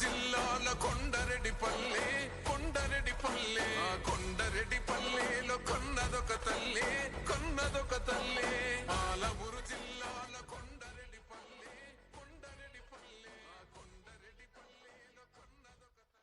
జిల్లాల కొండరెడ్డిపల్లె కొండరెడ్డిపల్లె ఆ కొండరెడ్డిపల్లెలో కొన్నదొక తల్లి కొన్నదొక తల్లి పాలమూరు జిల్లాల కొండరెడ్డిపల్లె కొండరెడ్డిపల్లె ఆ కొండరెడ్డిపల్లెలో కొన్నదొక తల్లి.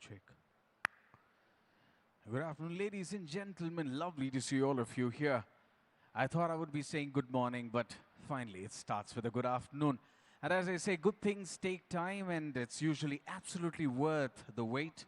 Check. Good afternoon, ladies and gentlemen. Lovely to see all of you here. I thought I would be saying good morning, but finally it starts with a good afternoon. And as I say, good things take time, and it's usually absolutely worth the wait.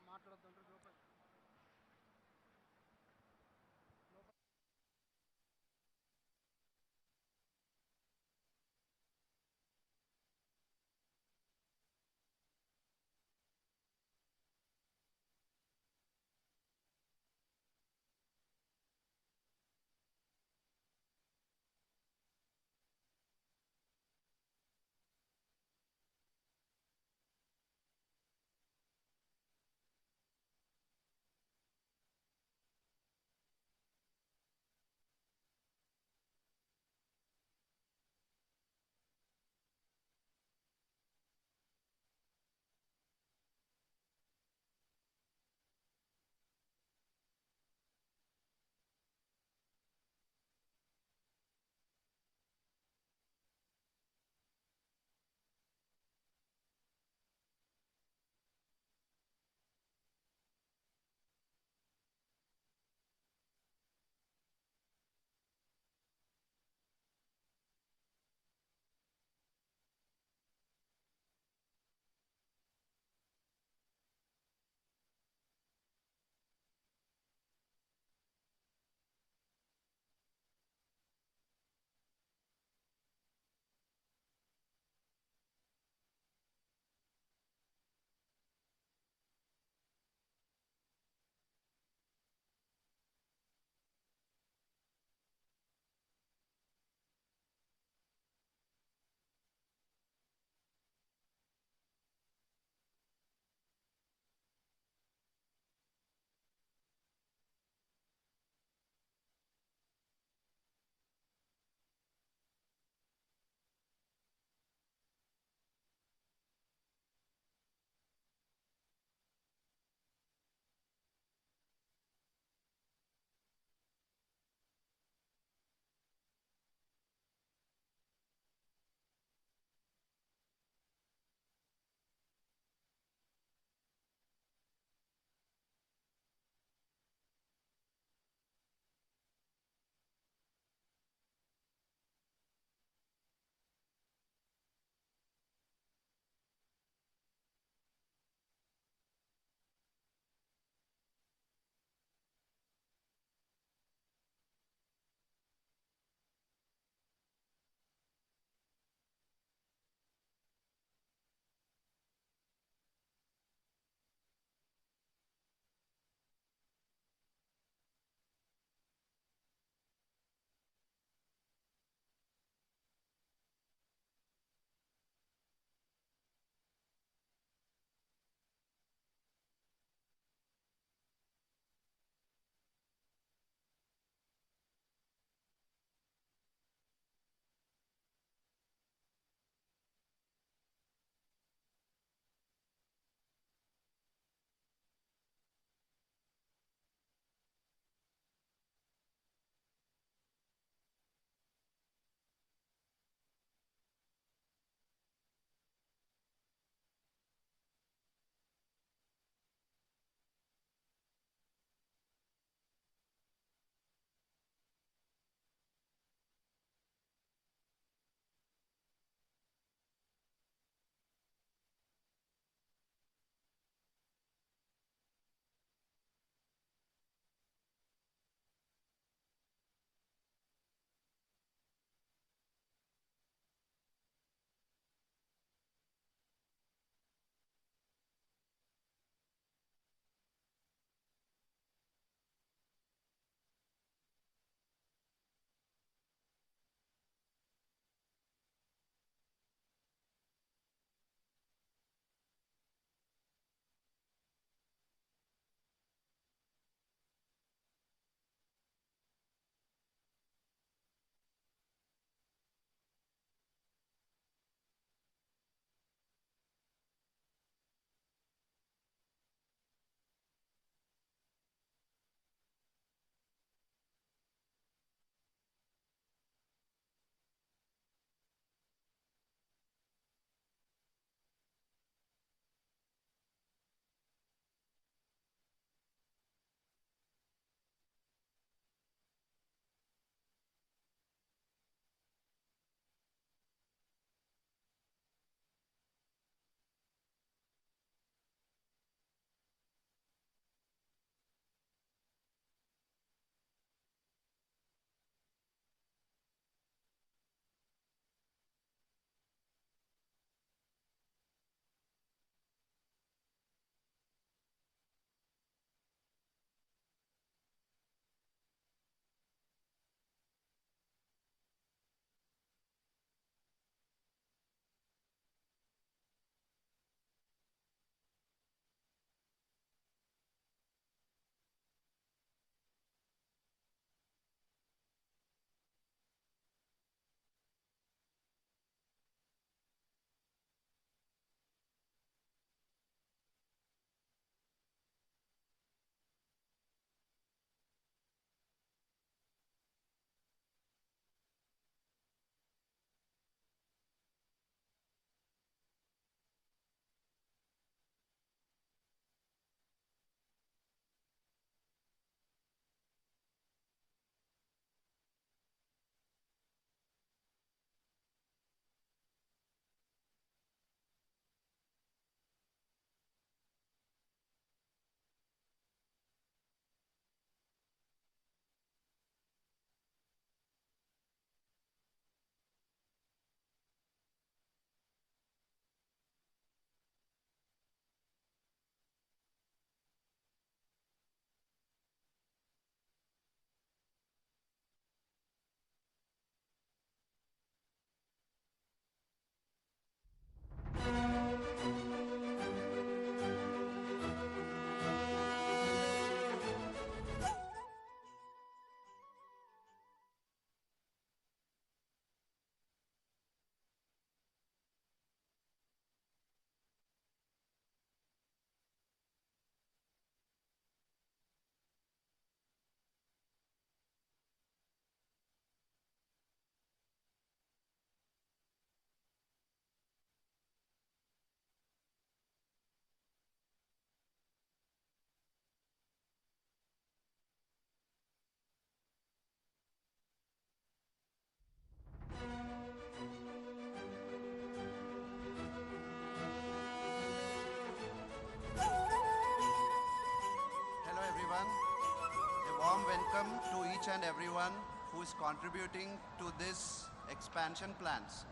and everyone who is contributing to this expansion plans.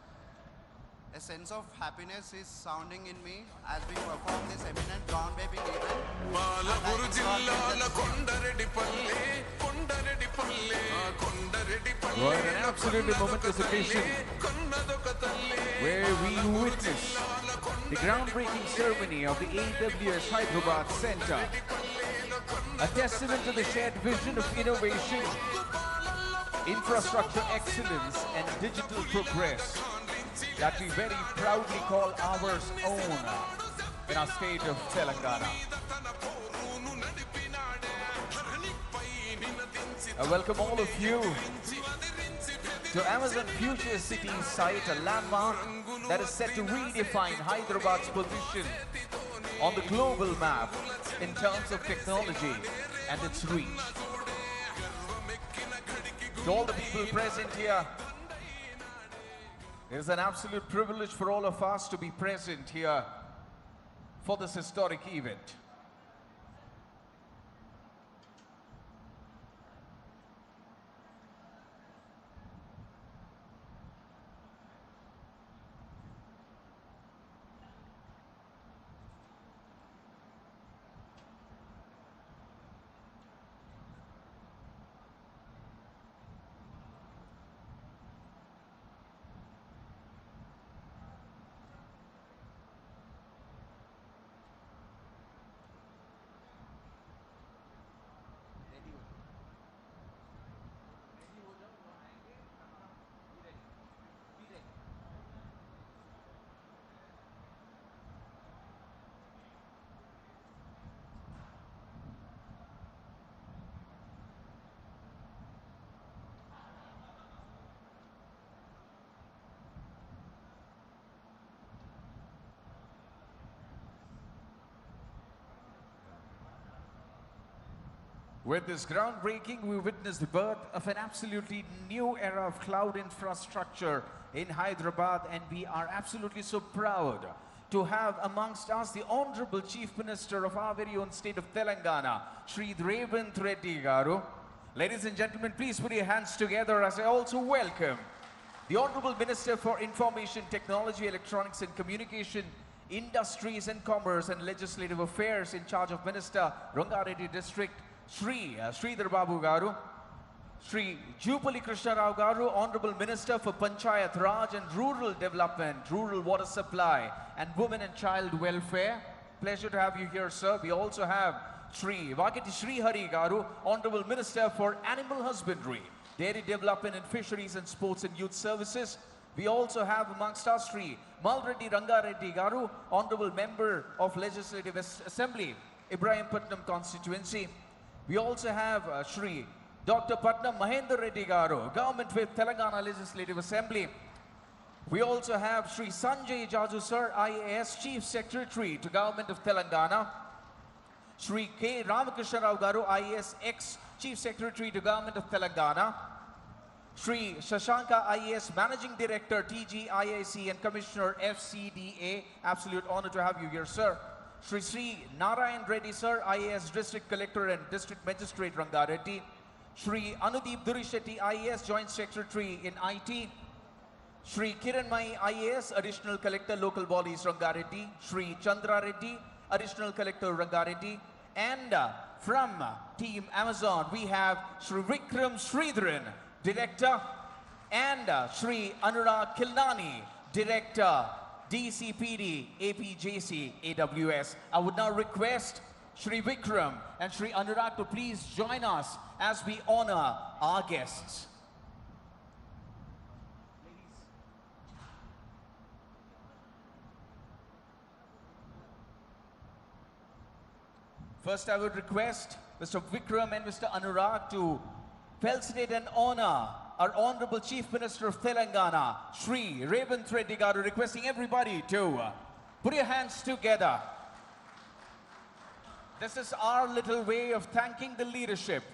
A sense of happiness is sounding in me as we perform this eminent groundbreaking event. Palamuru జిల్లాల Kondareddipalli Kondareddipalli Kondareddipalli What an absolutely momentous occasion కొన్నదొక తల్లి where we witness the groundbreaking ceremony of the AWS Hyderabad Center, a testament to the shared vision of innovation, infrastructure excellence and digital progress that we very proudly call ours own in our state of Telangana. I welcome all of you to Amazon Future City site, a landmark that is set to redefine Hyderabad's position on the global map in terms of technology and its reach. To all the people present here, it is an absolute privilege for all of us to be present here for this historic event. With this groundbreaking, we witnessed the birth of an absolutely new era of cloud infrastructure in Hyderabad, and we are absolutely so proud to have amongst us the Honorable Chief Minister of our very own state of Telangana, Shri Revant Reddy Garu. Ladies and gentlemen, please put your hands together as I also welcome the Honorable Minister for Information Technology, Electronics and Communication, Industries and Commerce and Legislative Affairs in charge of Minister Rangareddy District, Shri Sridhar Babu Garu, Shri Jupali Krishna Rao Garu, Honorable Minister for Panchayat Raj and Rural Development, Rural Water Supply and Women and Child Welfare. Pleasure to have you here, sir. We also have Shri Vakiti Shri Hari Garu, Honorable Minister for Animal Husbandry, Dairy Development and Fisheries and Sports and Youth Services. We also have amongst us Shri Malreddy Rangareddy Garu, Honorable Member of Legislative Assembly, Ibrahimpatnam Constituency. We also have Shri Dr. Patnam Mahendra Reddy Garu, Government Whip, Telangana Legislative Assembly. We also have Shri Sanjay Jaju Sir, IAS Chief Secretary to Government of Telangana. Shri K. Ramakrishna Rao Garu, IAS ex Chief Secretary to Government of Telangana. Shri Shashanka IAS Managing Director, TGIIC and Commissioner FCDA. Absolute honor to have you here, sir. Shri Narayan Reddy Sir, IAS District Collector and District Magistrate Rangareddy. Shri Anudeep Durishetty IAS Joint Secretary in IT. Shri Kiranmai IAS Additional Collector Local Bodies Rangareddy. Shri Chandra Reddy Additional Collector Rangareddy. And from Team Amazon we have Shri Vikram Sridharan, Director, and Shri Anurag Kilnani, Director, DCPD, APJC, AWS. I would now request Shri Vikram and Shri Anurag to please join us as we honor our guests. First, I would request Mr. Vikram and Mr. Anurag to felicitate and honor our Honorable Chief Minister of Telangana, Shri Revant Reddy Garu, requesting everybody to put your hands together. This is our little way of thanking the leadership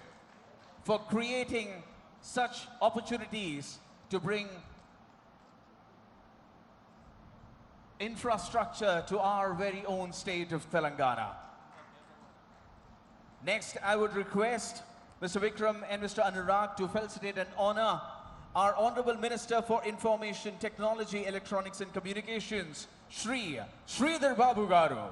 for creating such opportunities to bring infrastructure to our very own state of Telangana. Next, I would request Mr. Vikram and Mr. Anurag to felicitate and honor our Honorable Minister for Information Technology, Electronics and Communications, Shri Sridhar Babu Garu.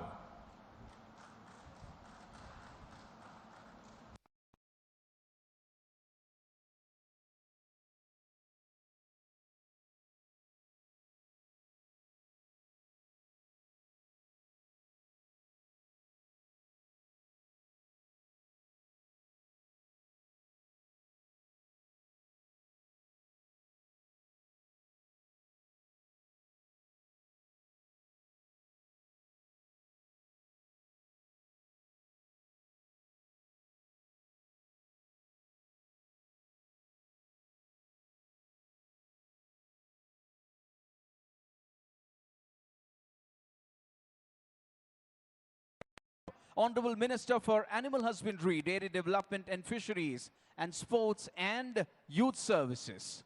Honorable Minister for Animal Husbandry, Dairy Development and Fisheries, and Sports and Youth Services.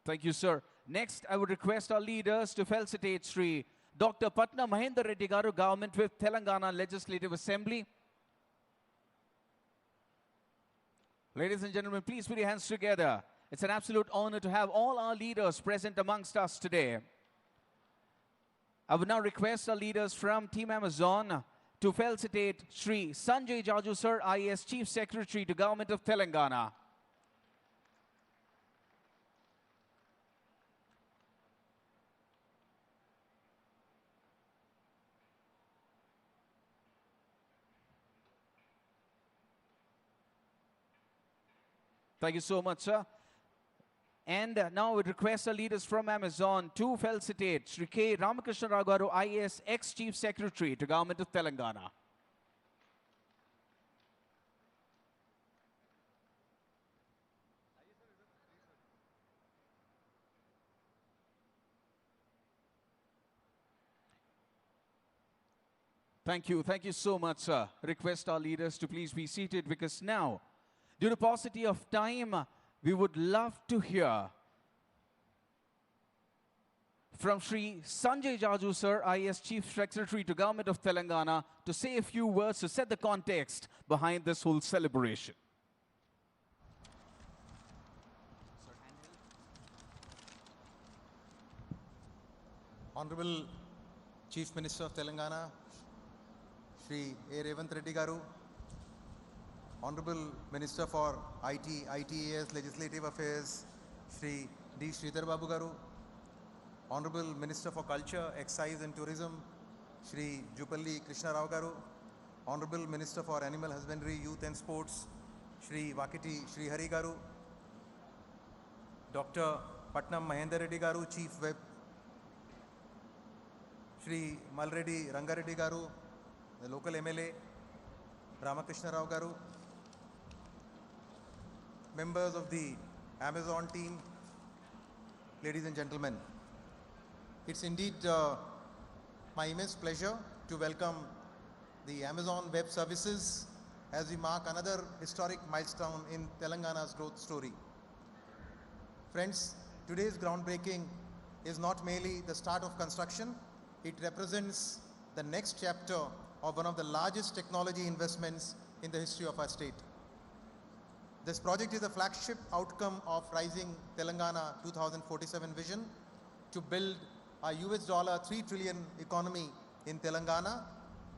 Thank you, sir. Next, I would request our leaders to felicitate Sri Dr. Patna Mahendra Reddy Garu, Government Whip, Telangana Legislative Assembly. Ladies and gentlemen, please put your hands together. It's an absolute honor to have all our leaders present amongst us today. I would now request our leaders from Team Amazon to felicitate Sri Sanjay Jaju Sir, IAS Chief Secretary to Government of Telangana. Thank you so much, sir. And now we request our leaders from Amazon to felicitate Sri K. Ramakrishna Rao Garu, IAS ex-Chief Secretary to Government of Telangana. Thank you so much, sir. Request our leaders to please be seated because now, due to paucity of time, we would love to hear from Sri Sanjay Jaju Sir, IAS Chief Secretary to Government of Telangana, to say a few words to set the context behind this whole celebration. Honorable Chief Minister of Telangana, Shri A. Revant Reddy Garu, Honorable Minister for ITAS Legislative Affairs, Shri D. Sridhar Babu Garu, Honorable Minister for Culture, Excise and Tourism, Shri Jupalli Krishna Rao Garu, Honorable Minister for Animal Husbandry, Youth and Sports, Shri Vakiti Shri Hari Garu, Dr. Patnam Mahendra Reddy Garu, Chief Whip, Shri Malreddy Rangareddy Garu, the local MLA, Ramakrishna Rao Garu, members of the Amazon team, ladies and gentlemen. It's indeed my immense pleasure to welcome the Amazon Web Services as we mark another historic milestone in Telangana's growth story. Friends, today's groundbreaking is not merely the start of construction, it represents the next chapter of one of the largest technology investments in the history of our state. This project is a flagship outcome of Rising Telangana 2047 vision to build a $3 trillion economy in Telangana,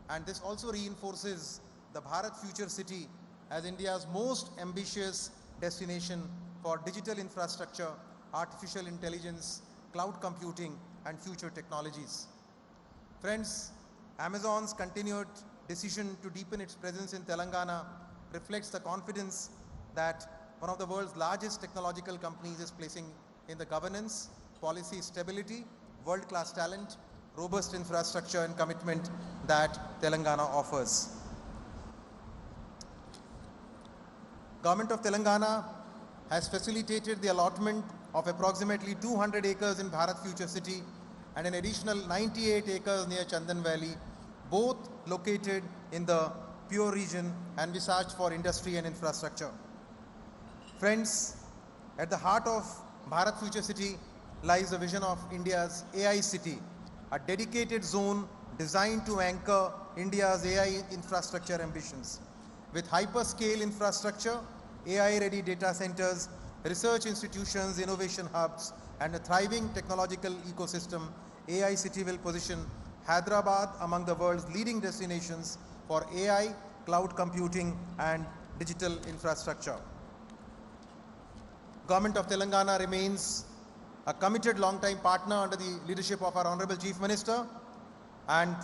and this also reinforces the Bharat Future City as India's most ambitious destination for digital infrastructure, artificial intelligence, cloud computing, and future technologies. Friends, Amazon's continued decision to deepen its presence in Telangana reflects the confidence that one of the world's largest technological companies is placing in the governance, policy stability, world-class talent, robust infrastructure and commitment that Telangana offers. Government of Telangana has facilitated the allotment of approximately 200 acres in Bharat Future City and an additional 98 acres near Chandan Valley, both located in the Pure region and envisaged for industry and infrastructure. Friends, at the heart of Bharat Future City lies the vision of India's AI city, a dedicated zone designed to anchor India's AI infrastructure ambitions. With hyperscale infrastructure, AI-ready data centers, research institutions, innovation hubs, and a thriving technological ecosystem, AI City will position Hyderabad among the world's leading destinations for AI, cloud computing, and digital infrastructure. Government of Telangana remains a committed long-time partner under the leadership of our Honorable Chief Minister, and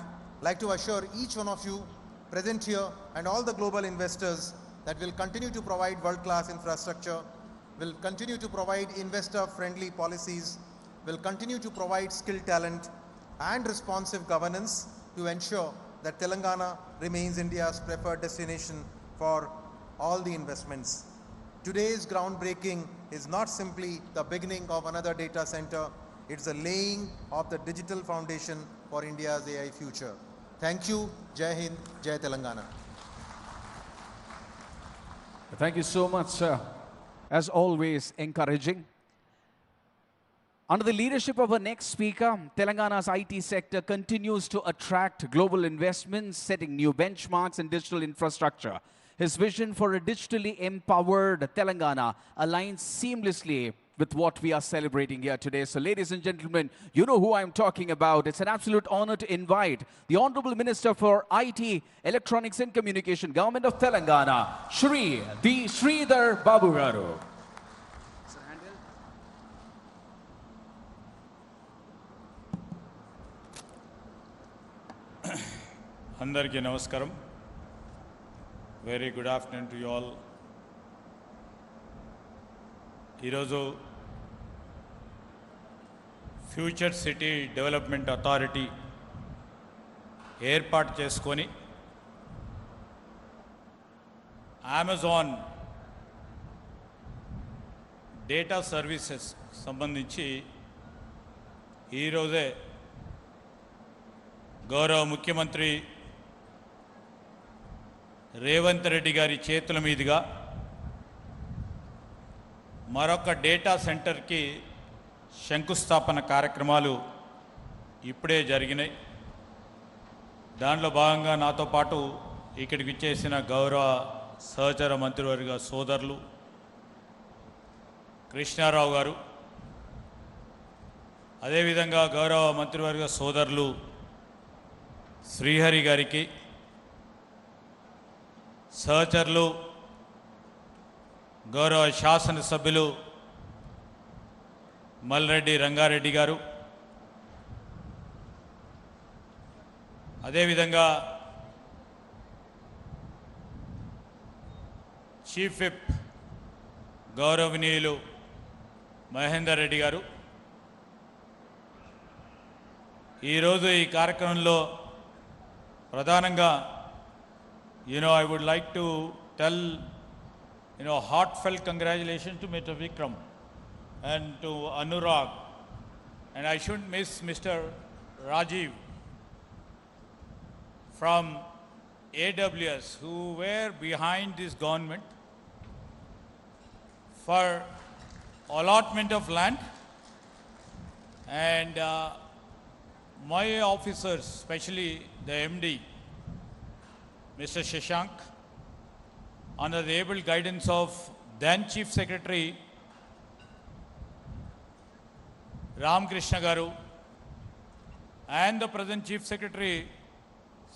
like to assure each one of you present here and all the global investors that will continue to provide world-class infrastructure, will continue to provide investor-friendly policies, will continue to provide skilled talent and responsive governance to ensure that Telangana remains India's preferred destination for all the investments. Today's groundbreaking is not simply the beginning of another data center, it's the laying of the digital foundation for India's AI future. Thank you. Jai Hind, Jai Telangana. Thank you so much, sir. As always, encouraging. Under the leadership of our next speaker, Telangana's IT sector continues to attract global investments, setting new benchmarks in digital infrastructure. His vision for a digitally empowered Telangana aligns seamlessly with what we are celebrating here today. So ladies and gentlemen, you know who I'm talking about. It's an absolute honor to invite the Honorable Minister for IT, Electronics and Communication, Government of Telangana, Shri D. Sridhar Babu Garu. అందరికీ నమస్కారం. Very good afternoon to you all. ఈరోజు future city development authority ఏర్పాటు చేసుకొని Amazon data services సంబంధించి ఈరోజే గౌరవ ముఖ్యమంత్రి రేవంత్ రెడ్డి గారి చేతుల మీదుగా మరొక డేటా సెంటర్కి శంకుస్థాపన కార్యక్రమాలు ఇప్పుడే జరిగినాయి. దానిలో భాగంగా నాతో పాటు ఇక్కడికి విచ్చేసిన గౌరవ సహచర మంత్రివర్గ సోదరులు కృష్ణారావు గారు, అదేవిధంగా గౌరవ మంత్రివర్గ సోదరులు శ్రీహరి గారికి, సహచరులు గౌరవ శాసనసభ్యులు మల్రెడ్డి రంగారెడ్డి గారు, అదేవిధంగా చీఫ్ విప్ గౌరవనీయులు మహేందర్ రెడ్డి గారు, ఈరోజు ఈ కార్యక్రమంలో ప్రధానంగా I would like to tell heartfelt congratulations to Mr. Vikram and to Anurag, and I shouldn't miss Mr. Rajiv from AWS, who were behind this government for allotment of land, and my officers, especially the MD, Mr. Shashank, under the able guidance of then Chief Secretary Ram Krishna Garu and the present Chief Secretary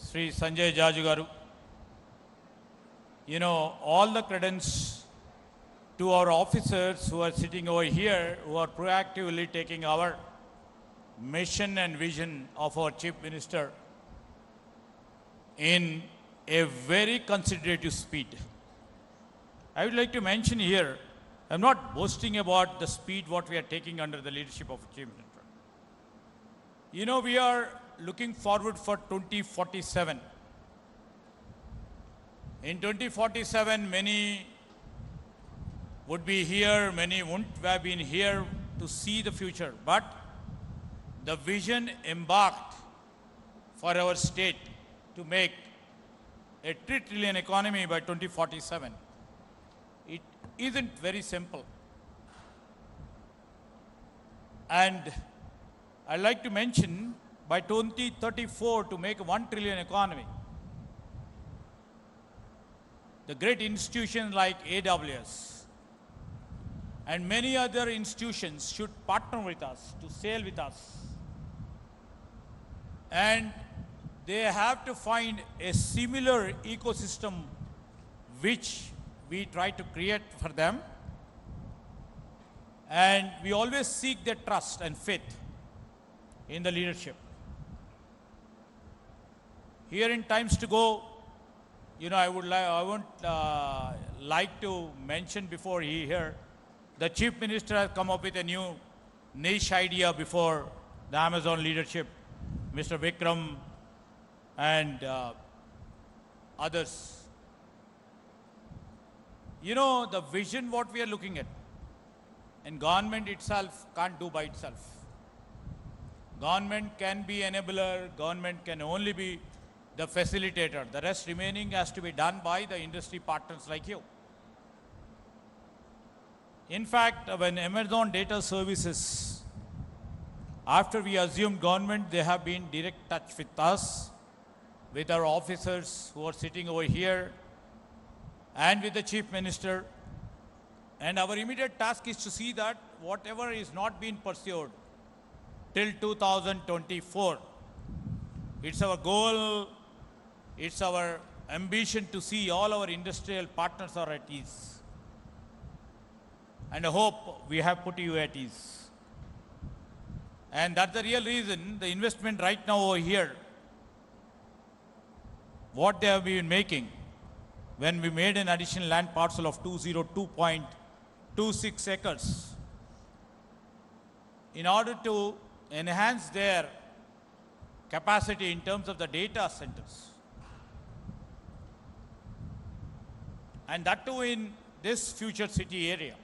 Sri Sanjay Jaju Garu, all the credence to our officers who are sitting over here, who are proactively taking our mission and vision of our Chief Minister in a very considerative speed. I would like to mention here, I'm not boasting about the speed what we are taking under the leadership of Chief Minister. We are looking forward for 2047. In 2047, many would be here, many wouldn't have been here to see the future, but the vision embarked for our state to make a $3 trillion economy by 2047. It isn't very simple. And I'd like to mention by 2034 to make a 1 trillion economy, the great institutions like AWS and many other institutions should partner with us to sail with us. And they have to find a similar ecosystem which we try to create for them. And we always seek their trust and faith in the leadership. Here in times to go, I would like to mention before here, the Chief Minister has come up with a new niche idea before the Amazon leadership, Mr. Vikram and others. The vision what we are looking at, and government itself can't do by itself. Government can be enabler, government can only be the facilitator. The rest remaining has to be done by the industry partners like you. In fact, when Amazon Data Services, after we assumed government, they have been direct touch with us, with our officers who are sitting over here, and with the Chief Minister. And our immediate task is to see that whatever is not being pursued till 2024, it's our goal, it's our ambition to see all our industrial partners are at ease. And I hope we have put you at ease. And that's the real reason the investment right now over here, what they have been making, when we made an additional land parcel of 202.26 acres, in order to enhance their capacity in terms of the data centers. And that too in this future city area.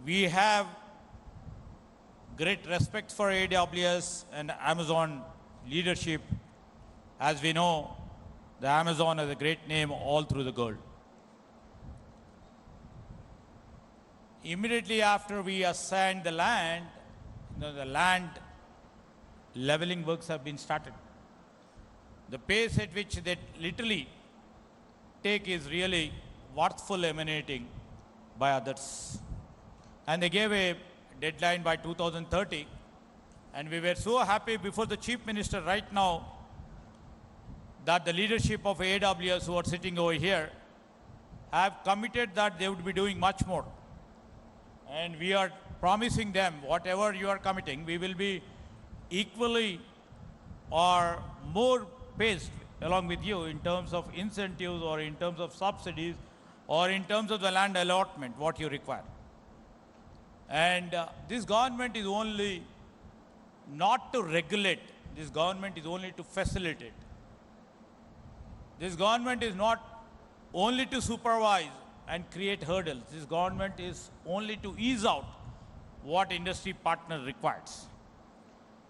We have great respect for AWS and Amazon leadership. As we know, the Amazon has a great name all through the world. Immediately after we assigned the land, the land leveling works have been started. The pace at which they literally take is really worthful emanating by others. And they gave a deadline by 2030. And we were so happy before the Chief Minister right now that the leadership of AWS who are sitting over here have committed that they would be doing much more. And we are promising them whatever you are committing, we will be equally or more paced along with you in terms of incentives or in terms of subsidies or in terms of the land allotment, what you require. And this government is only not to regulate. This government is only to facilitate. This government is not only to supervise and create hurdles. This government is only to ease out what industry partner requires.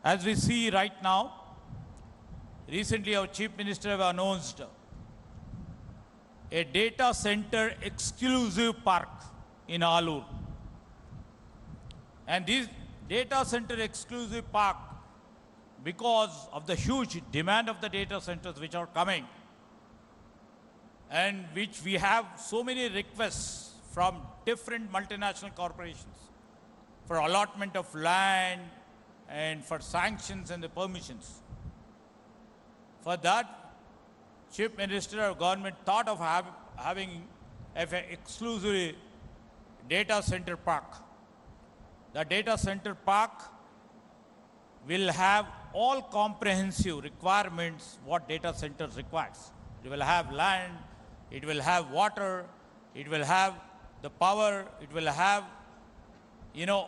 As we see right now, recently our Chief Minister have announced a data center exclusive park in Alur. And this data center exclusive park, because of the huge demand of the data centers which are coming, and which we have so many requests from different multinational corporations for allotment of land and for sanctions and the permissions. For that, Chief Minister of Government thought of having an exclusive data center park. The data center park will have all comprehensive requirements what data centers requires. It will have land, it will have water, it will have the power, it will have,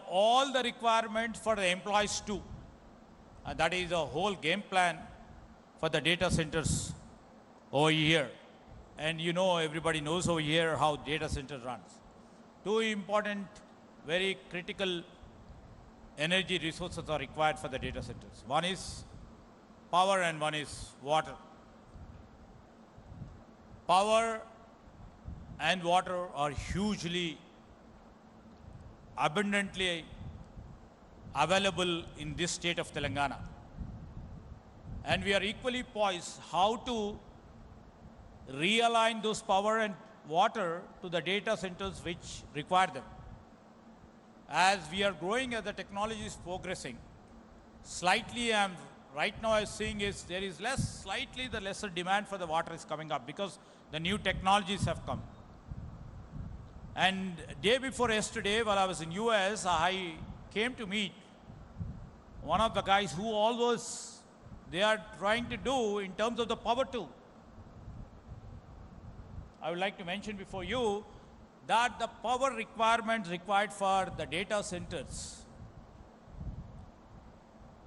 all the requirements for the employees too. And that is a whole game plan for the data centers over here. And everybody knows over here how data center runs. Two important, very critical energy resources are required for the data centers. One is power and one is water. Power and water are hugely abundantly available in this state of Telangana. And we are equally poised how to realign those power and water to the data centers which require them. As we are growing, as the technology is progressing, slightly right now I'm seeing is there is slightly the lesser demand for the water is coming up because the new technologies have come. And day before yesterday, while I was in US, I came to meet one of the guys who always they are trying to do in terms of the power too. I would like to mention before you that the power requirements required for the data centers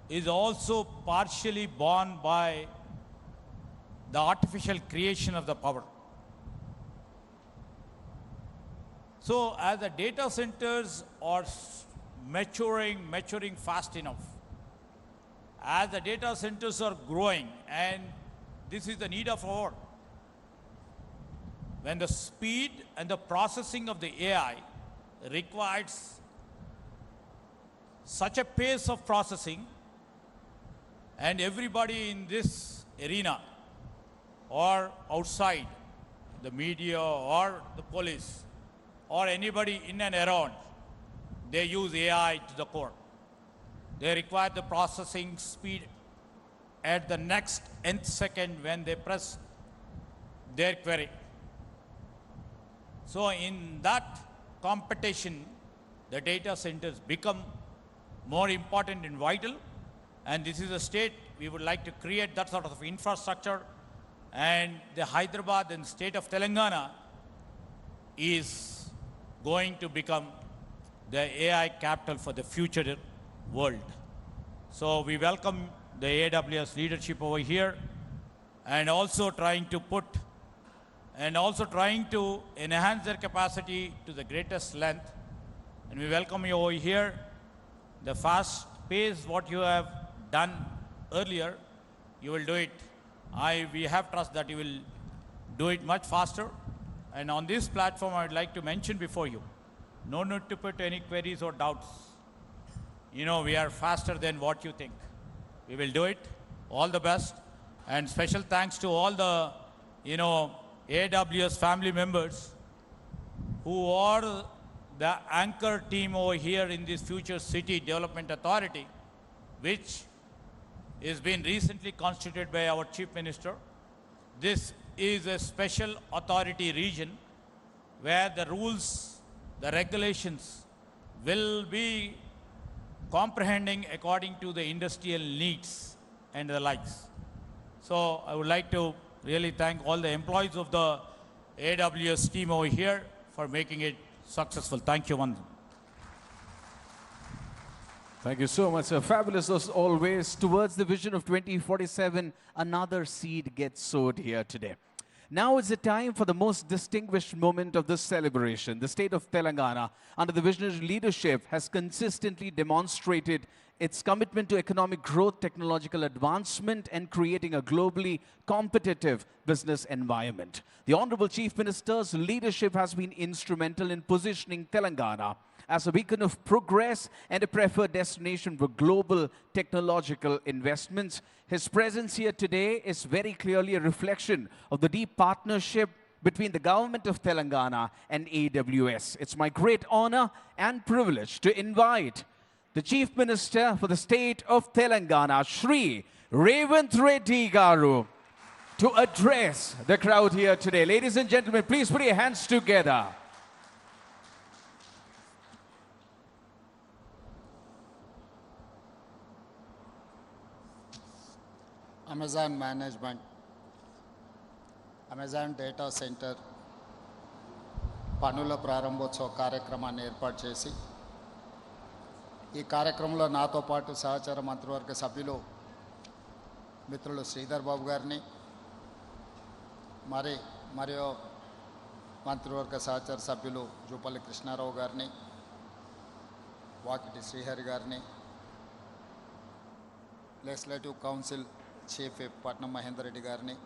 is also partially borne by the artificial creation of the power. So as the data centers are maturing fast enough, as the data centers are growing, and this is the need of our, when the speed and the processing of the AI requires such a pace of processing, and everybody in this arena or outside, the media or the police or anybody in and around, they use AI to the core. They require the processing speed at the next nth second when they press their query. So in that competition, the data centers become more important and vital. And this is a state we would like to create that sort of infrastructure. And the Hyderabad and state of Telangana is going to become the AI capital for the future world. So we welcome the AWS leadership over here, and also trying to enhance their capacity to the greatest length. And we welcome you over here. The fast pace, what you have done earlier, you will do it. We have trust that you will do it much faster. And on this platform, I would like to mention before you, no need to put any queries or doubts. You know, we are faster than what you think. We will do it. All the best. And special thanks to all the, AWS family members who are the anchor team over here in this Future City Development Authority, which is been recently constituted by our Chief Minister. This is a special authority region where the rules, the regulations will be comprehending according to the industrial needs and the likes. So I would like to really thank all the employees of the AWS team over here for making it successful. Thank you, Vandan. Thank you so much, sir. Fabulous as always. Towards the vision of 2047, another seed gets sowed here today. Now is the time for the most distinguished moment of this celebration. The state of Telangana, under the visionary leadership, has consistently demonstrated its commitment to economic growth, technological advancement, and creating a globally competitive business environment. The Honorable Chief Minister's leadership has been instrumental in positioning Telangana as a beacon of progress and a preferred destination for global technological investments. His presence here today is very clearly a reflection of the deep partnership between the government of Telangana and AWS. It's my great honor and privilege to invite the Chief Minister for the state of Telangana, Shri Revanth Reddy Garu, to address the crowd here today. Ladies and gentlemen, please put your hands together. Amazon Management, Amazon Data Center పనుల ప్రారంభోత్సవ కార్యక్రమాన్ని ఏర్పాటు చేసి ఈ కార్యక్రమంలో నాతో పాటు సహచర మంత్రివర్గ సభ్యులు మిత్రులు శ్రీధర్ బాబు గారిని మరియు మంత్రివర్గ సహచర సభ్యులు జూపల్లి కృష్ణారావు గారిని వాకిటి శ్రీహరి గారిని లెజిస్లేటివ్ కౌన్సిల్ చీఫ్ విప్ పట్నం మహేందర్ రెడ్డి గారిని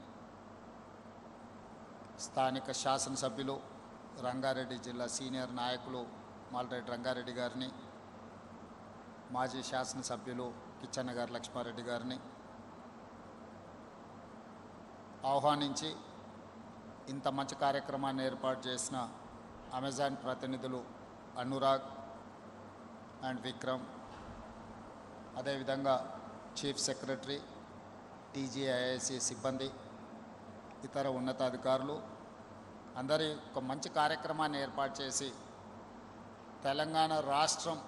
స్థానిక శాసనసభ్యులు రంగారెడ్డి జిల్లా సీనియర్ నాయకులు మాల్రెడ్డి రంగారెడ్డి గారిని, మాజీ శాసనసభ్యులు కిచ్చన్న గారు లక్ష్మారెడ్డి గారిని ఆహ్వానించి ఇంత మంచి కార్యక్రమాన్ని ఏర్పాటు చేసిన అమెజాన్ ప్రతినిధులు అనురాగ్ అండ్ విక్రమ్, అదేవిధంగా చీఫ్ సెక్రటరీ, టీజీఐఐసి సిబ్బంది, ఇతర ఉన్నతాధికారులు అందరి ఒక మంచి కార్యక్రమాన్ని ఏర్పాటు చేసి తెలంగాణ రాష్ట్రం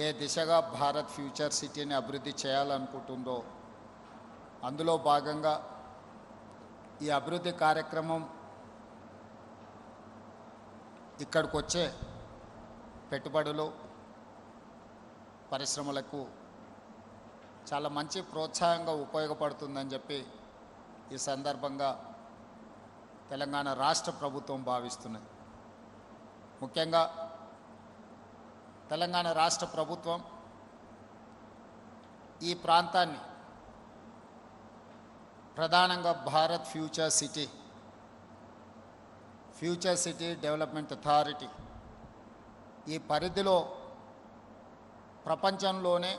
ఏ దిశగా భారత్ ఫ్యూచర్ సిటీని అభివృద్ధి చేయాలనుకుంటుందో అందులో భాగంగా ఈ అభివృద్ధి కార్యక్రమం ఇక్కడికి వచ్చే పెట్టుబడులు పరిశ్రమలకు చాలా మంచి ప్రోత్సాహంగా ఉపయోగపడుతుందని చెప్పి ఈ సందర్భంగా తెలంగాణ రాష్ట్ర ప్రభుత్వం భావిస్తున్నది. ముఖ్యంగా తెలంగాణ రాష్ట్ర ప్రభుత్వం ఈ ప్రాంతాన్ని ప్రధానంగా Bharat future city development authority ఈ పరిధిలో ప్రపంచంలోనే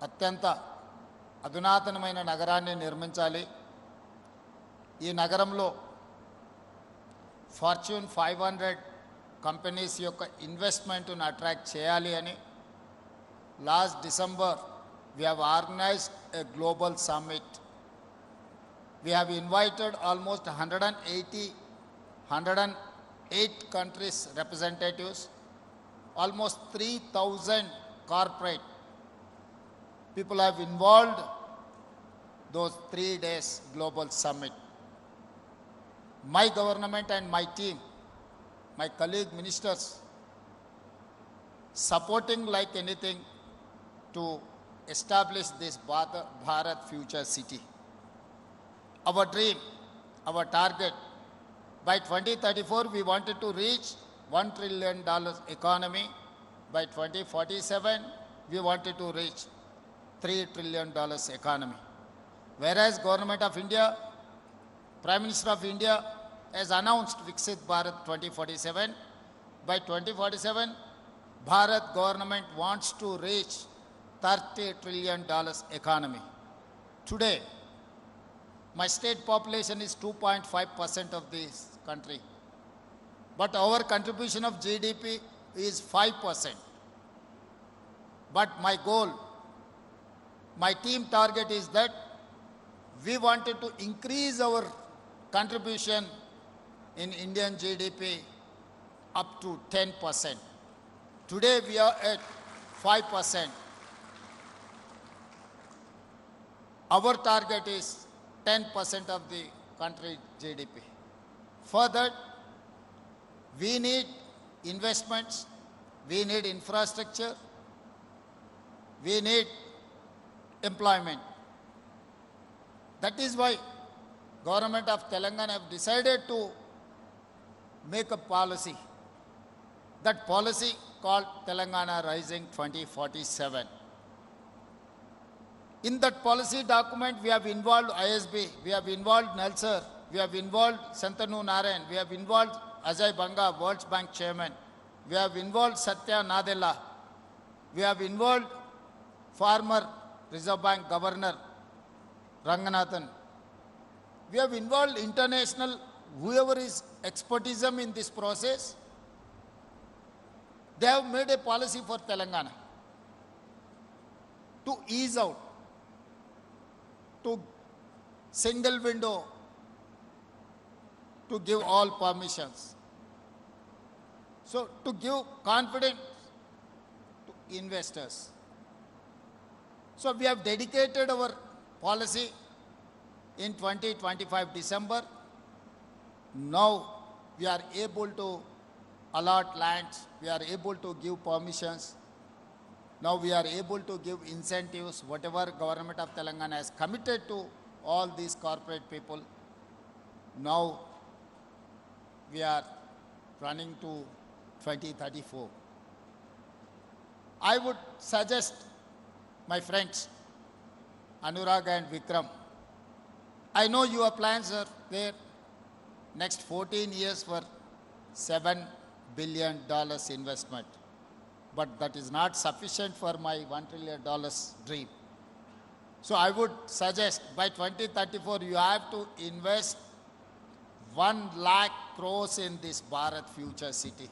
అత్యంత అధునాతనమైన నగరాన్ని నిర్మించాలి. ఈ నగరంలో ఫార్చ్యూన్ 500 కంపెనీస్ యొక్క ఇన్వెస్ట్మెంట్ను అట్రాక్ట్ చేయాలి అని last December we have organized a global summit. We have invited almost 108 countries representatives, almost 3,000 corporate people have involved those 3 days global summit. My government and my team, my colleague ministers, supporting like anything to establish this Bharat future city. Our dream, our target, by 2034 we wanted to reach $1 trillion economy. By 2047 we wanted to reach $3 trillion economy. Whereas Government of India, Prime Minister of India has announced Viksit Bharat 2047. By 2047, Bharat government wants to reach $30 trillion economy. Today, my state population is 2.5% of this country, but our contribution of GDP is 5%. But my goal, my team target is that we wanted to increase our contribution in Indian GDP up to 10%. Today we are at 5%. Our target is 10% of the country GDP. For that, we need investments, we need infrastructure, we need employment. That is why Government of Telangana have decided to make a policy. That policy called Telangana Rising 2047. In that policy document, we have involved ISB, we have involved Nelsar, we have involved Santanu Narayan, we have involved Ajay Banga, World Bank Chairman, we have involved Satya Nadella, we have involved former Reserve Bank Governor Ranganathan. We have involved international, whoever is expertism in this process. They have made a policy for Telangana to ease out, to single window, to give all permissions. So to give confidence to investors. So we have dedicated our policy in 2025 December. Now we are able to allot lands, we are able to give permissions. Now we are able to give incentives, whatever Government of Telangana has committed to all these corporate people. Now we are running to 2034. I would suggest my friends Anurag and Vikram, I know your plans are there next 14 years for $7 billion investment. But that is not sufficient for my $1 trillion dream. So I would suggest by 2034 you have to invest 1 lakh crores in this Bharat future city.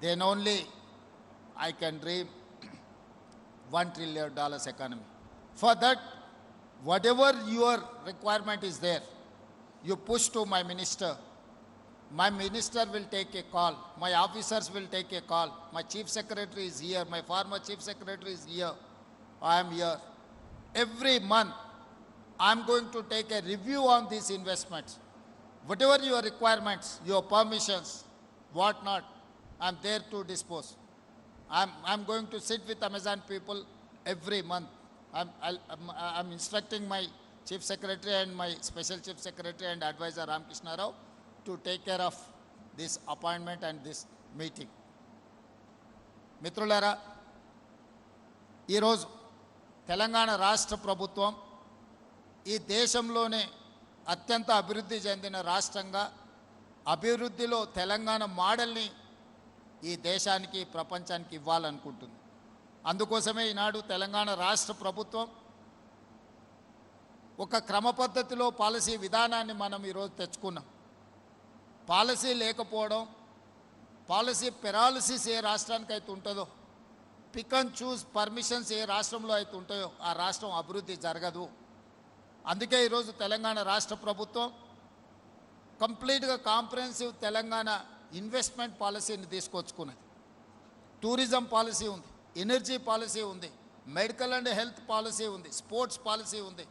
Then only I can dream $1 trillion economy. For that, whatever your requirement is there, you push to my minister. My minister will take a call. My officers will take a call. My chief secretary is here. My former chief secretary is here. I am here. Every month, I am going to take a review on these investments. Whatever your requirements, your permissions, what not, I am there to dispose. I'm going to sit with Amazon people every month. I'm instructing my chief secretary and my special chief secretary and advisor Ramkrishna Rao to take care of this appointment and this meeting. మిత్రులారా, ఈరోజు తెలంగాణ రాష్ట్ర ప్రభుత్వం ఈ దేశంలోనే అత్యంత అభివృద్ధి చెందిన రాష్ట్రంగా అభివృద్ధిలో తెలంగాణ మోడల్ని ఈ దేశానికి ప్రపంచానికి ఇవ్వాలనుకుంటుంది. అందుకోసమే ఈనాడు తెలంగాణ రాష్ట్ర ప్రభుత్వం ఒక క్రమ పద్ధతిలో పాలసీ విధానాన్ని మనం ఈరోజు తెచ్చుకున్నాం. పాలసీ లేకపోవడం, పాలసీ పెరాలసిస్ ఏ రాష్ట్రానికి అయితే ఉంటుందో, పిక్ అండ్ చూస్ పర్మిషన్స్ ఏ రాష్ట్రంలో అయితే ఉంటాయో ఆ రాష్ట్రం అభివృద్ధి జరగదు. అందుకే ఈరోజు తెలంగాణ రాష్ట్ర ప్రభుత్వం కంప్లీట్గా కాంప్రహెన్సివ్ తెలంగాణ ఇన్వెస్ట్మెంట్ పాలసీని తీసుకొచ్చుకున్నది. టూరిజం పాలసీ ఉంది, ఎనర్జీ పాలసీ ఉంది, మెడికల్ అండ్ హెల్త్ పాలసీ ఉంది, స్పోర్ట్స్ పాలసీ ఉంది.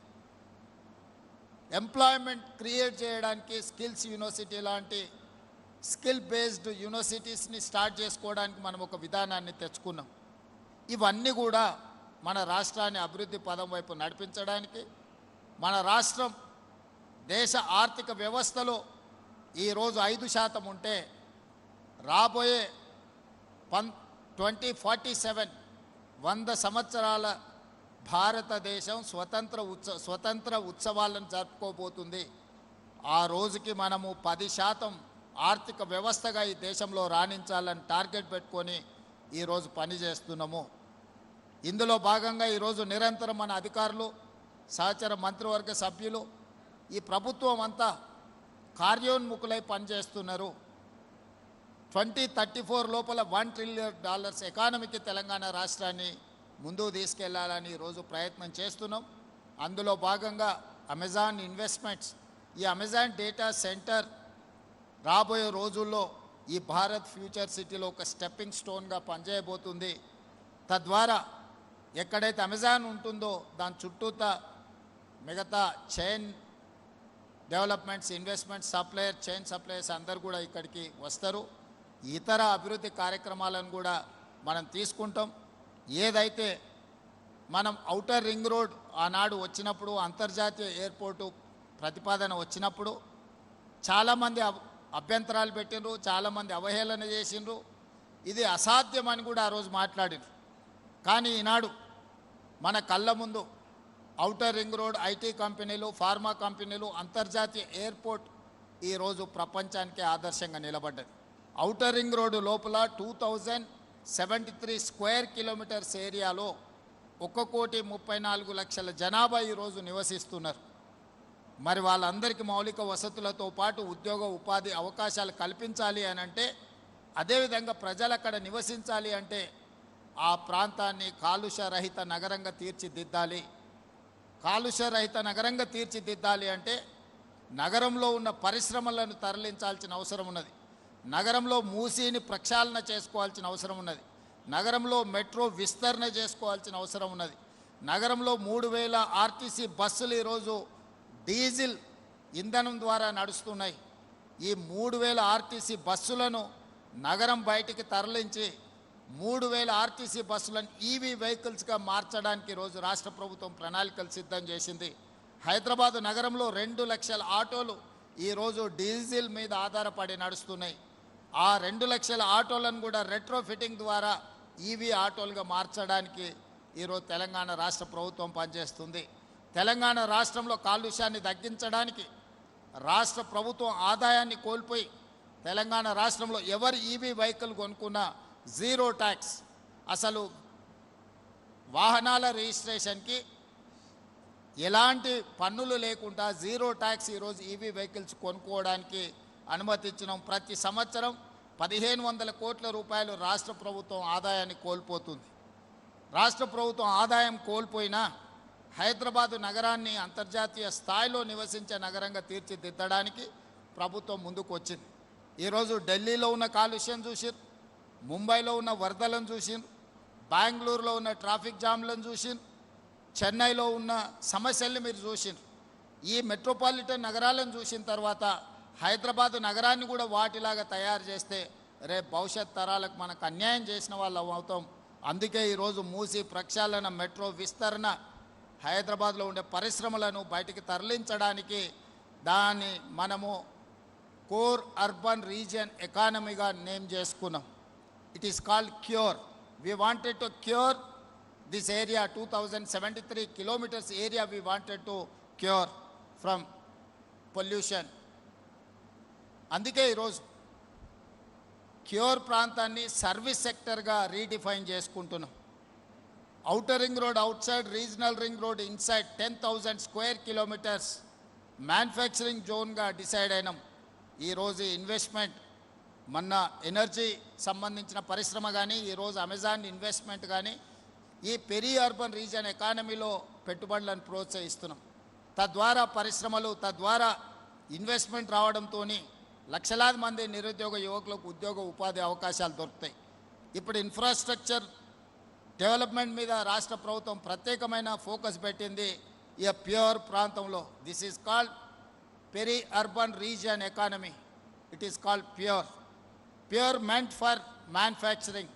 ఎంప్లాయ్మెంట్ క్రియేట్ చేయడానికి స్కిల్స్ యూనివర్సిటీ లాంటి స్కిల్ బేస్డ్ యూనివర్సిటీస్ని స్టార్ట్ చేసుకోవడానికి మనం ఒక విధానాన్ని తెచ్చుకున్నాం. ఇవన్నీ కూడా మన రాష్ట్రాన్ని అభివృద్ధి పదం వైపు నడిపించడానికి, మన రాష్ట్రం దేశ ఆర్థిక వ్యవస్థలో ఈరోజు 5% ఉంటే రాబోయే 2047 100 సంవత్సరాల భారతదేశం స్వతంత్ర ఉత్సవాలను జరుపుకోబోతుంది. ఆ రోజుకి మనము 10% ఆర్థిక వ్యవస్థగా ఈ దేశంలో రాణించాలని టార్గెట్ పెట్టుకొని ఈరోజు పనిచేస్తున్నాము. ఇందులో భాగంగా ఈరోజు నిరంతరం మన అధికారులు, సహచర మంత్రివర్గ సభ్యులు, ఈ ప్రభుత్వం అంతా కార్యోన్ముఖులై పనిచేస్తున్నారు. 2034 లోపల $1 trillion ఎకానమీకి తెలంగాణ రాష్ట్రాన్ని ముందుకు తీసుకెళ్లాలని ఈరోజు ప్రయత్నం చేస్తున్నాం. అందులో భాగంగా అమెజాన్ ఇన్వెస్ట్మెంట్స్, ఈ అమెజాన్ డేటా సెంటర్ రాబోయే రోజుల్లో ఈ భారత్ ఫ్యూచర్ సిటీలో ఒక స్టెప్పింగ్ స్టోన్గా పనిచేయబోతుంది. తద్వారా ఎక్కడైతే అమెజాన్ ఉంటుందో దాని చుట్టూతా మిగతా chain developments, investments, supplier, chain suppliers అందరు కూడా ఇక్కడికి వస్తారు. ఇతర అభివృద్ధి కార్యక్రమాలను కూడా మనం తీసుకుంటాం. ఏదైతే మనం ఔటర్ రింగ్ రోడ్ ఆనాడు వచ్చినప్పుడు, అంతర్జాతీయ ఎయిర్పోర్టు ప్రతిపాదన వచ్చినప్పుడు చాలామంది అభ్యంతరాలు పెట్టినరు, చాలామంది అవహేళన చేసిండ్రు. ఇది అసాధ్యమని కూడా ఆ రోజు మాట్లాడినారు. కానీ ఈనాడు మన కళ్ళ ముందు ఔటర్ రింగ్ రోడ్, ఐటీ కంపెనీలు, ఫార్మా కంపెనీలు, అంతర్జాతీయ ఎయిర్పోర్ట్ ఈరోజు ప్రపంచానికి ఆదర్శంగా నిలబడ్డది. ఔటర్ రింగ్ రోడ్డు లోపల 2073 స్క్వేర్ కిలోమీటర్స్ ఏరియాలో 1,34,00,000 జనాభా ఈరోజు నివసిస్తున్నారు. మరి వాళ్ళందరికీ మౌలిక వసతులతో పాటు ఉద్యోగ ఉపాధి అవకాశాలు కల్పించాలి అని అంటే, అదేవిధంగా ప్రజలు అక్కడ నివసించాలి అంటే ఆ ప్రాంతాన్ని కాలుష్యరహిత నగరంగా తీర్చిదిద్దాలి. కాలుష్యరహిత నగరంగా తీర్చిదిద్దాలి అంటే నగరంలో ఉన్న పరిశ్రమలను తరలించాల్సిన అవసరం ఉన్నది. నగరంలో మూసీని ప్రక్షాళన చేసుకోవాల్సిన అవసరం ఉన్నది. నగరంలో మెట్రో విస్తరణ చేసుకోవాల్సిన అవసరం ఉన్నది. నగరంలో 3,000 ఆర్టీసీ బస్సులు ఈరోజు డీజిల్ ఇంధనం ద్వారా నడుస్తున్నాయి. ఈ 3,000 ఆర్టీసీ బస్సులను నగరం బయటికి తరలించి 3,000 ఆర్టీసీ బస్సులను ఈవీ వెహికల్స్గా మార్చడానికి ఈరోజు రాష్ట్ర ప్రభుత్వం ప్రణాళికలు సిద్ధం చేసింది. హైదరాబాదు నగరంలో 2 లక్షల ఆటోలు ఈరోజు డీజిల్ మీద ఆధారపడి నడుస్తున్నాయి. ఆ 2 లక్షల ఆటోలను కూడా రెట్రో ఫిట్టింగ్ ద్వారా ఈవీ ఆటోలుగా మార్చడానికి ఈరోజు తెలంగాణ రాష్ట్ర ప్రభుత్వం పనిచేస్తుంది. తెలంగాణ రాష్ట్రంలో కాలుష్యాన్ని తగ్గించడానికి రాష్ట్ర ప్రభుత్వం ఆదాయాన్ని కోల్పోయి తెలంగాణ రాష్ట్రంలో ఎవరు ఈవీ వెహికల్ కొనుక్కున్నా జీరో ట్యాక్స్. అసలు వాహనాల రిజిస్ట్రేషన్కి ఎలాంటి పన్నులు లేకుండా జీరో ట్యాక్స్ ఈరోజు ఈవీ వెహికల్స్ కొనుక్కోవడానికి అనుమతి ఇచ్చినాం. ప్రతి సంవత్సరం 1500 కోట్ల రూపాయలు రాష్ట్ర ప్రభుత్వం ఆదాయాన్ని కోల్పోతుంది. రాష్ట్ర ప్రభుత్వం ఆదాయం కోల్పోయినా హైదరాబాదు నగరాన్ని అంతర్జాతీయ స్థాయిలో నివసించే నగరంగా తీర్చిదిద్దడానికి ప్రభుత్వం ముందుకు వచ్చింది. ఈరోజు ఢిల్లీలో ఉన్న కాలుష్యం చూసిరు, ముంబైలో ఉన్న వరదలను చూసిరు, బెంగళూరులో ఉన్న ట్రాఫిక్ జామ్లను చూసిరు, చెన్నైలో ఉన్న సమస్యల్ని మీరు చూసిరు. ఈ మెట్రోపాలిటన్ నగరాలను చూసిన తర్వాత హైదరాబాదు నగరాన్ని కూడా వాటిలాగా తయారు చేస్తే రేపు భవిష్యత్ తరాలకు మనకు అన్యాయం చేసిన వాళ్ళు అవుతాం. అందుకే ఈరోజు మూసి ప్రక్షాళన, మెట్రో విస్తరణ, హైదరాబాద్లో ఉండే పరిశ్రమలను బయటికి తరలించడానికి దాన్ని మనము కోర్ అర్బన్ రీజియన్ ఎకానమీగా నేమ్ చేసుకున్నాం. It is called cure. We wanted to cure this area. 2073 kilometers area we wanted to cure from pollution. అందుకే ఈరోజు క్యూర్ ప్రాంతాన్ని సర్వీస్ సెక్టర్గా రీడిఫైన్ చేసుకుంటున్నాం. ఔటర్ రింగ్ రోడ్ అవుట్ సైడ్, regional ring road inside 10,000 square kilometers manufacturing జోన్గా decide అయినాం. ఈరోజు investment మొన్న ఎనర్జీ సంబంధించిన పరిశ్రమ కానీ, ఈరోజు అమెజాన్ ఇన్వెస్ట్మెంట్ కానీ ఈ పెరి అర్బన్ రీజియన్ ఎకానమీలో పెట్టుబడులను ప్రోత్సహిస్తున్నాం. తద్వారా పరిశ్రమలు, తద్వారా ఇన్వెస్ట్మెంట్ రావడంతో లక్షలాది మంది నిరుద్యోగ యువకులకు ఉద్యోగ ఉపాధి అవకాశాలు దొరుకుతాయి. ఇప్పుడు ఇన్ఫ్రాస్ట్రక్చర్ డెవలప్మెంట్ మీద రాష్ట్ర ప్రభుత్వం ప్రత్యేకమైన ఫోకస్ పెట్టింది ఈ ప్యూర్ ప్రాంతంలో. This is called peri urban region economy. It is called pure. Pure meant for manufacturing.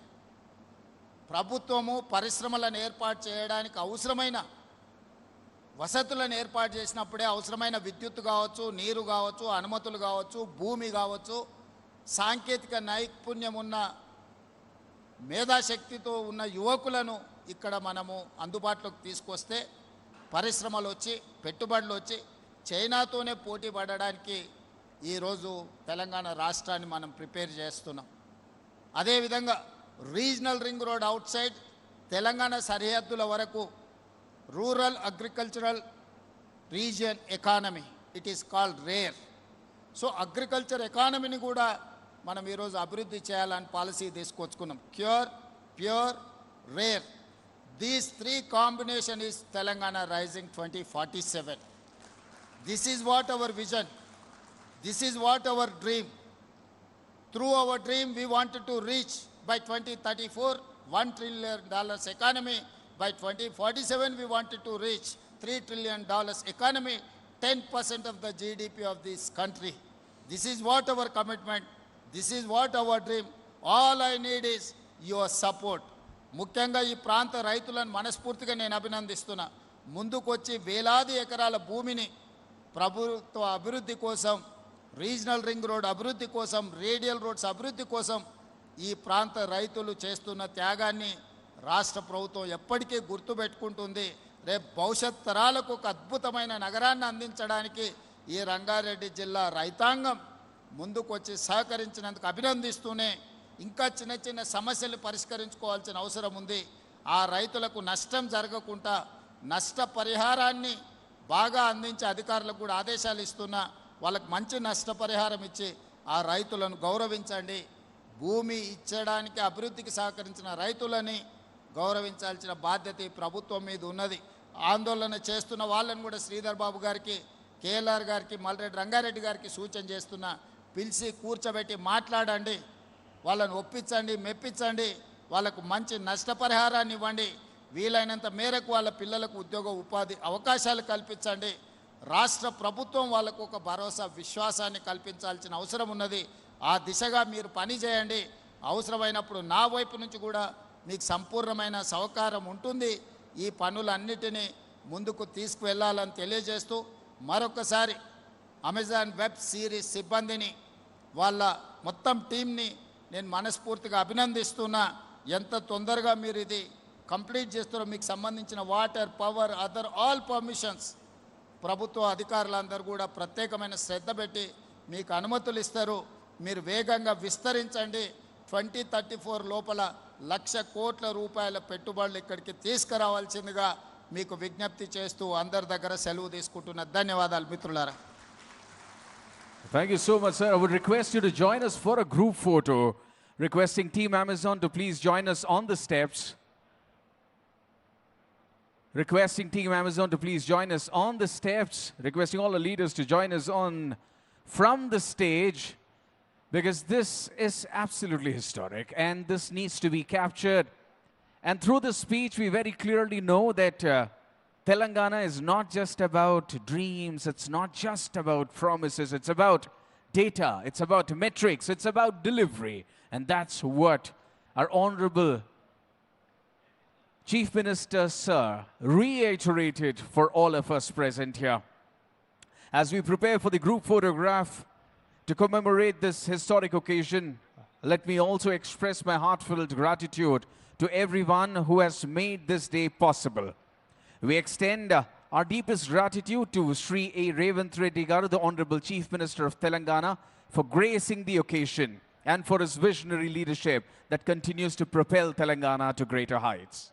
ప్రభుత్వము పరిశ్రమలను ఏర్పాటు చేయడానికి అవసరమైన వసతులను ఏర్పాటు చేసినప్పుడే అవసరమైన విద్యుత్ కావచ్చు, నీరు కావచ్చు, అనుమతులు కావచ్చు, భూమి కావచ్చు, సాంకేతిక నైపుణ్యం ఉన్న మేధాశక్తితో ఉన్న యువకులను ఇక్కడ మనము అందుబాటులోకి తీసుకొస్తే పరిశ్రమలు వచ్చి, పెట్టుబడులు వచ్చి చైనాతోనే పోటీ పడడానికి ఈరోజు తెలంగాణ రాష్ట్రాన్ని మనం ప్రిపేర్ చేస్తున్నాం. అదేవిధంగా regional ring road out side Telangana సరిహద్దుల వరకు rural agricultural region economy, it is called rare. So agriculture ఎకానమీని కూడా మనం ఈరోజు అభివృద్ధి చేయాలని పాలసీ తీసుకొచ్చుకున్నాం. Cure, pure, rare. These three combination is Telangana rising 2047. This is what our vision. This is what our dream. Through our dream, we wanted to reach by 2034 $1 trillion economy. By 2047, we wanted to reach $3 trillion economy, 10% of the GDP of this country. This is what our commitment. This is what our dream. All I need is your support. ముఖ్యంగా ఈ ప్రాంత రైతులను మనస్ఫూర్తిగా నేను అభినందిస్తున్నా. ముందుకొచ్చి వేలాది ఎకరాల భూమిని ప్రభుత్వ అభివృద్ధి కోసం, రీజనల్ రింగ్ రోడ్ అభివృద్ధి కోసం, రేడియల్ రోడ్స్ అభివృద్ధి కోసం ఈ ప్రాంత రైతులు చేస్తున్న త్యాగాన్ని రాష్ట్ర ప్రభుత్వం ఎప్పటికీ గుర్తుపెట్టుకుంటుంది. రేపు భవిష్యత్ తరాలకు ఒక అద్భుతమైన నగరాన్ని అందించడానికి ఈ రంగారెడ్డి జిల్లా రైతాంగం ముందుకొచ్చి సహకరించినందుకు అభినందిస్తూనే ఇంకా చిన్న చిన్న సమస్యలు పరిష్కరించుకోవాల్సిన అవసరం ఉంది. ఆ రైతులకు నష్టం జరగకుండా నష్టపరిహారాన్ని బాగా అందించే అధికారులకు కూడా ఆదేశాలు ఇస్తున్నా. వాళ్ళకు మంచి నష్టపరిహారం ఇచ్చి ఆ రైతులను గౌరవించండి. భూమి ఇచ్చడానికి అభివృద్ధికి సహకరించిన రైతులని గౌరవించాల్సిన బాధ్యత ఈ ప్రభుత్వం మీద ఉన్నది. ఆందోళన చేస్తున్న వాళ్ళని కూడా శ్రీధర్ బాబు గారికి, కేఎల్ఆర్ గారికి, మల్రెడ్డి రంగారెడ్డి గారికి సూచన చేస్తున్నా. పిలిచి కూర్చోబెట్టి మాట్లాడండి, వాళ్ళని ఒప్పించండి, మెప్పించండి, వాళ్ళకు మంచి నష్టపరిహారాన్ని ఇవ్వండి. వీలైనంత మేరకు వాళ్ళ పిల్లలకు ఉద్యోగ ఉపాధి అవకాశాలు కల్పించండి. రాష్ట్ర ప్రభుత్వం వాళ్ళకు ఒక భరోసా, విశ్వాసాన్ని కల్పించాల్సిన అవసరం ఉన్నది. ఆ దిశగా మీరు పని చేయండి. అవసరమైనప్పుడు నా వైపు నుంచి కూడా మీకు సంపూర్ణమైన సహకారం ఉంటుంది. ఈ పనులన్నిటినీ ముందుకు తీసుకువెళ్ళాలని తెలియజేస్తూ మరొకసారి అమెజాన్ వెబ్ సిరీస్ సిబ్బందిని, వాళ్ళ మొత్తం టీంని నేను మనస్ఫూర్తిగా అభినందిస్తున్నా. ఎంత తొందరగా మీరు ఇది కంప్లీట్ చేస్తారో, మీకు సంబంధించిన water, power, other all permissions ప్రభుత్వ అధికారులందరూ కూడా ప్రత్యేకమైన శ్రద్ధ పెట్టి మీకు అనుమతులు ఇస్తారు. మీరు వేగంగా విస్తరించండి. 2034 లోపల 1,00,000 కోట్ల రూపాయల పెట్టుబడులు ఇక్కడికి తీసుకురావాల్సిందిగా మీకు విజ్ఞప్తి చేస్తూ అందరి దగ్గర సెలవు తీసుకుంటున్న. ధన్యవాదాలు మిత్రులారా. Thank you so much, sir. I would request you to join us for a group photo. Requesting Team Amazon to please join us on the steps. Requesting Team Amazon to please join us on the steps. Requesting all the leaders to join us from the stage, because this is absolutely historic and this needs to be captured. And through this speech, we very clearly know that Telangana is not just about dreams, it's not just about promises, it's about data, it's about metrics, it's about delivery. And that's what our Honorable Chief Minister, sir, reiterated for all of us present here. As we prepare for the group photograph to commemorate this historic occasion, let me also express my heartfelt gratitude to everyone who has made this day possible. We extend our deepest gratitude to Sri A. Revanth Reddy Garu, the Honorable Chief Minister of Telangana, for gracing the occasion and for his visionary leadership that continues to propel Telangana to greater heights.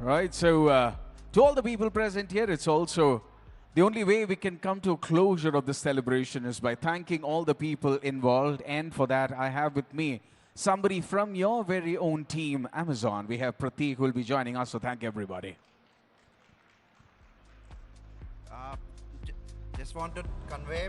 Right, so to all the people present here, it's also the only way we can come to a closure of this celebration is by thanking all the people involved. And for that, I have with me somebody from your very own team, Amazon. We have Prateek who will be joining us, so thank everybody. Just want to convey